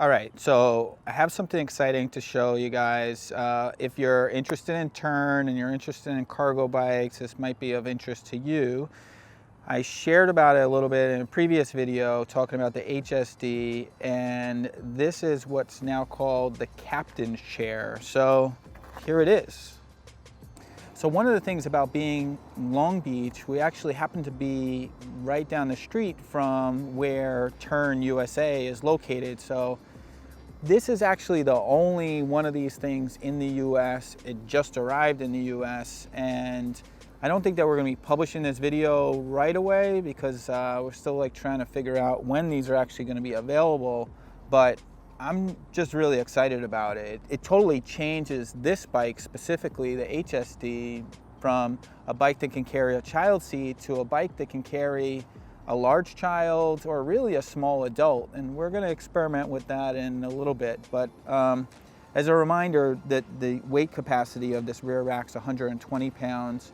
All right, so I have something exciting to show you guys. If you're interested in Tern and you're interested in cargo bikes, this might be of interest to you. I shared about it a little bit in a previous video talking about the HSD, and this is what's now called the Captain's Chair. So here it is. So one of the things about being in Long Beach, we actually happen to be right down the street from where Tern USA is located. So this is actually the only one of these things in the US. It just arrived in the US, and I don't think that we're going to be publishing this video right away because we're still trying to figure out when these are actually going to be available, but I'm just really excited about it. It totally changes this bike, specifically the HSD, from a bike that can carry a child seat to a bike that can carry a large child or really a small adult. And we're going to experiment with that in a little bit. But as a reminder, that the weight capacity of this rear rack is 120 pounds.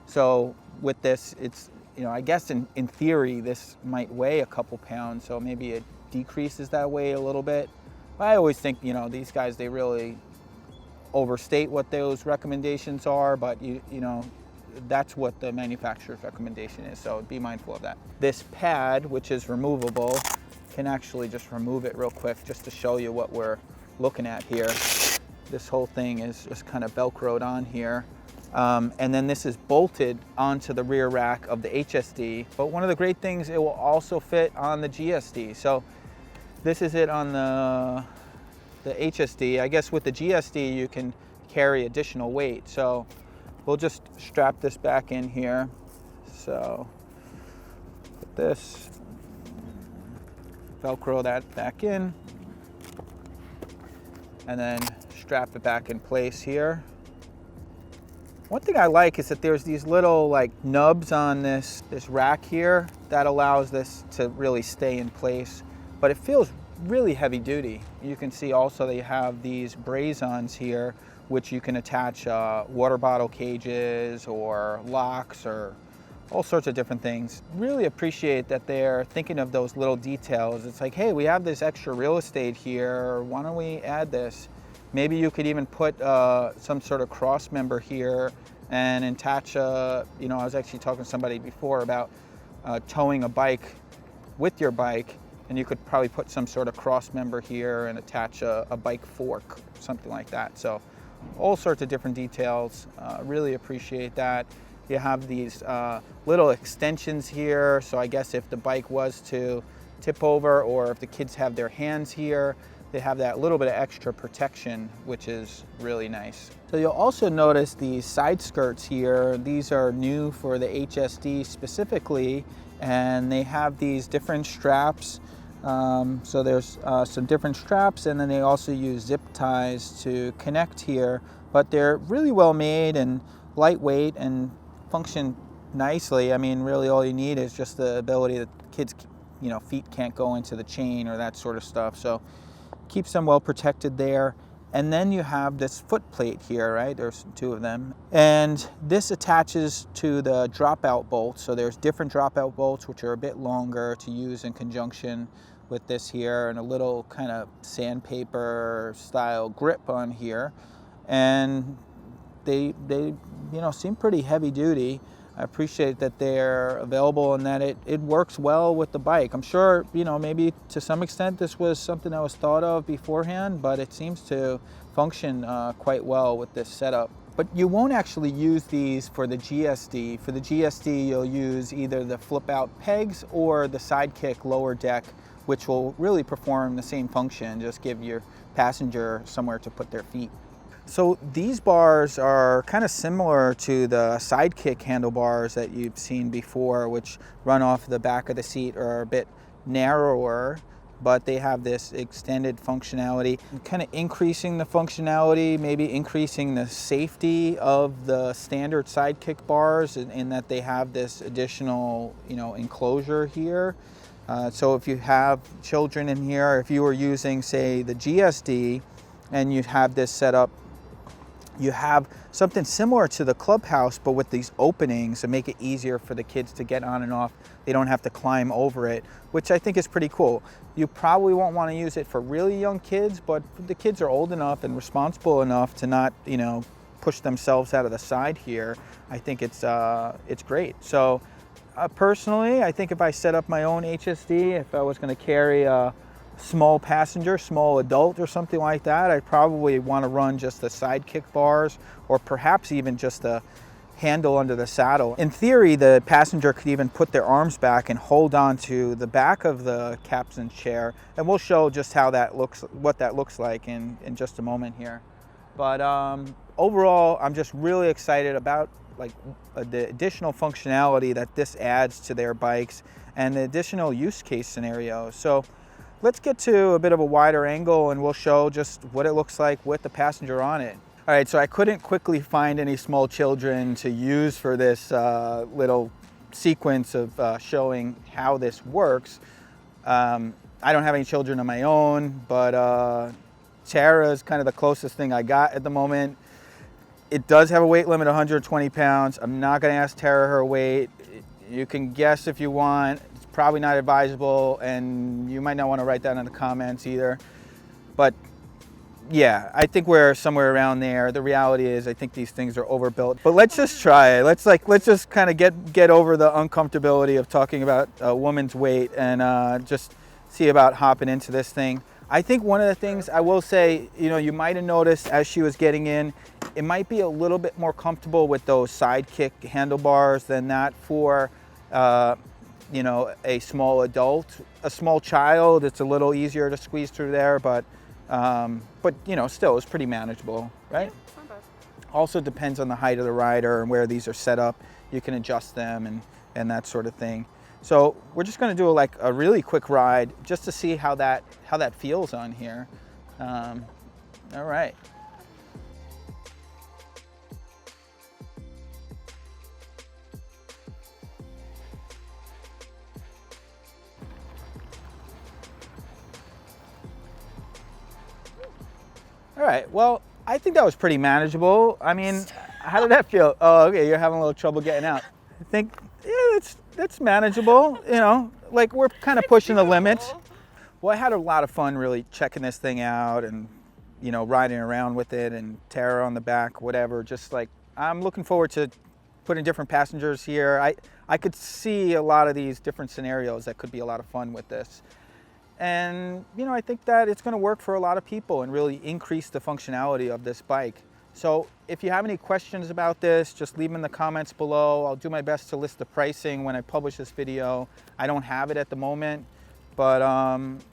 So with this, it's, I guess in theory, this might weigh a couple pounds, so maybe it decreases that weight a little bit. But I always think, these guys, they really overstate what those recommendations are, but that's what the manufacturer's recommendation is, so be mindful of that. This pad, which is removable, can actually just remove it real quick just to show you what we're looking at here. This whole thing is just kind of Velcroed on here. And then this is bolted onto the rear rack of the HSD. But one of the great things, it will also fit on the GSD. So this is it on the HSD. I guess with the GSD, you can carry additional weight. So we'll just strap this back in here. So put this, Velcro that back in, and then strap it back in place here. One thing I like is that there's these little nubs on this rack here that allows this to really stay in place, but it feels really heavy duty. You can see also they have these braze-ons here, which you can attach water bottle cages or locks or all sorts of different things. Really appreciate that they're thinking of those little details. It's like, hey, we have this extra real estate here, why don't we add this? Maybe you could even put some sort of cross member here and attach I was actually talking to somebody before about towing a bike with your bike, and you could probably put some sort of cross member here and attach a bike fork, something like that. So all sorts of different details. Really appreciate that. You have these little extensions here, so I guess if the bike was to tip over or if the kids have their hands here, they have that little bit of extra protection, which is really nice. So you'll also notice these side skirts here. These are new for the HSD specifically, and they have these different straps. So there's some different straps, and then they also use zip ties to connect here, but they're really well made and lightweight and function nicely. I mean, really all you need is just the ability that kids, feet can't go into the chain or that sort of stuff. So keeps them well protected there. And then you have this foot plate here, right? There's two of them. And this attaches to the dropout bolt. So there's different dropout bolts, which are a bit longer to use in conjunction with this here, and a little kind of sandpaper style grip on here. And they seem pretty heavy duty. I appreciate that they're available and that it works well with the bike. I'm sure, maybe to some extent this was something that was thought of beforehand, but it seems to function quite well with this setup. But you won't actually use these for the GSD. For the GSD, you'll use either the flip out pegs or the Sidekick lower deck, which will really perform the same function, just give your passenger somewhere to put their feet. So these bars are kind of similar to the Sidekick handlebars that you've seen before, which run off the back of the seat, or are a bit narrower, but they have this extended functionality, kind of increasing the functionality, maybe increasing the safety of the standard Sidekick bars in that they have this additional, enclosure here. So if you have children in here, if you were using, say, the GSD, and you have this set up you have something similar to the clubhouse, but with these openings to make it easier for the kids to get on and off. They don't have to climb over it, which I think is pretty cool. You probably won't want to use it for really young kids, but the kids are old enough and responsible enough to not, you know, push themselves out of the side here. I think it's great. So personally, I think if I set up my own HSD, if I was going to carry a small passenger, small adult or something like that, I'd probably want to run just the sidekick bars, or perhaps even just a handle under the saddle. In theory, the passenger could even put their arms back and hold on to the back of the captain's chair, and we'll show just how that looks, what that looks like in just a moment here. But overall, I'm just really excited about the additional functionality that this adds to their bikes and the additional use case scenarios. So let's get to a bit of a wider angle and we'll show just what it looks like with the passenger on it. All right, so I couldn't quickly find any small children to use for this little sequence of showing how this works. I don't have any children of my own, but Tara is kind of the closest thing I got at the moment. It does have a weight limit of 120 pounds. I'm not gonna ask Tara her weight. You can guess if you want. It's probably not advisable, and you might not want to write that in the comments either. But yeah, I think we're somewhere around there. The reality is I think these things are overbuilt. But let's just try it. Let's just kind of get over the uncomfortability of talking about a woman's weight and just see about hopping into this thing. I think one of the things I will say, you know, you might have noticed as she was getting in, it might be a little bit more comfortable with those sidekick handlebars than that for, you know, a small adult. A small child, it's a little easier to squeeze through there, but you know, still, it's pretty manageable, right? Yeah, it's not bad. Also depends on the height of the rider and where these are set up. You can adjust them and that sort of thing. So we're just going to do a really quick ride just to see how that feels on here. All right. All right, well, I think that was pretty manageable. I mean, how did that feel? Oh, okay, you're having a little trouble getting out. I think, yeah, that's manageable, you know, like we're kind of pushing the limits. Well, I had a lot of fun really checking this thing out and, you know, riding around with it and Tara on the back, whatever. Just like, I'm looking forward to putting different passengers here. I could see a lot of these different scenarios that could be a lot of fun with this. And, you know, I think that it's going to work for a lot of people and really increase the functionality of this bike. So if you have any questions about this, just leave them in the comments below. I'll do my best to list the pricing when I publish this video. I don't have it at the moment, but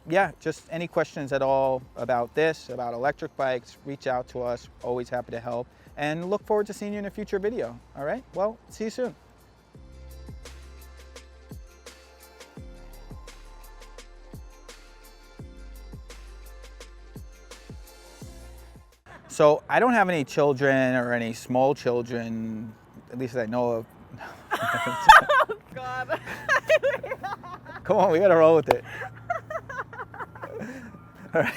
yeah, just any questions at all about this, about electric bikes, reach out to us. Always happy to help, and look forward to seeing you in a future video. All right, well, see you soon. So I don't have any children or any small children, at least I know of. Oh, God. Come on, we gotta roll with it. All right.